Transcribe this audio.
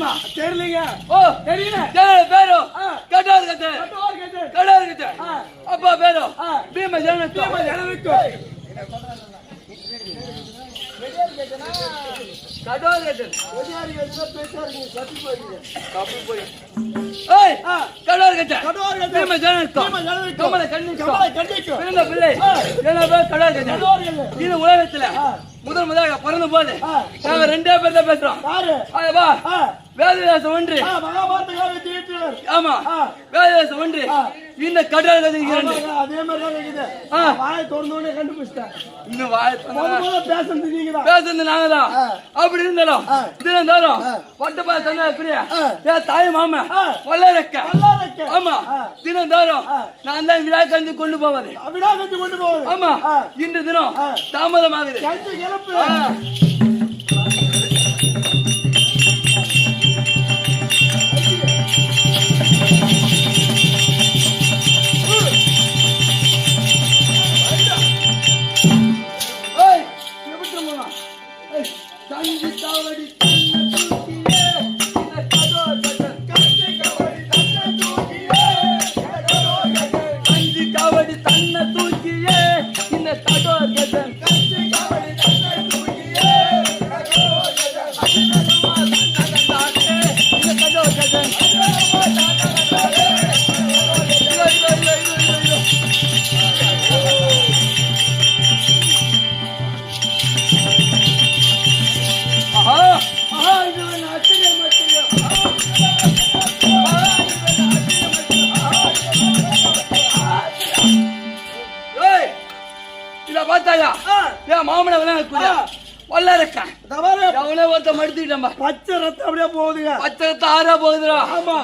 ஆமா தெரியலங்க. ஓ தெரியல. பேரு கடார் கட்ட கடார் கட்ட அப்பா பேரு பீம ஜனக்கு கடார் கட்ட கடார் கட்ட பீம ஜனக்கு கமல கண்ணிக்கு பிள்ளை கடார் கட்ட இது உலகத்துல முதலாக பிறந்த போது நாங்க ரெண்டே பேர் தான் பேசுறோம். வேதவியாசம் ஒன்று ஆமா வேதவியாசம் ஒன்று இந்த கடல் அதே மாதிரி வாயை திறந்தோடனே கண்டுபிடிச்சிட்டேன். இன்னும் வாயை பேசுறது நீங்க பேசுறது நாங்க தான். அப்படி இருந்தாலும் தினந்தாலும் பட்டப்பா சொன்ன எப்படியா தாய் மாமா வல்லரக்க ஆமா தினந்தாலும் நான் தான் விழா கண்டு கொண்டு போவது ஆமா இன்று தினம் தாமதமாகுது. பார்த்தாயா என் மாமனை வல்லரக்க அவனே ஒருத்த மடுத்துக்கிட்டா பச்சை ரத்தம் அப்படியே போகுதுங்க. பச்சை ரத்தம் ஆறா போகுதுடா. ஆமா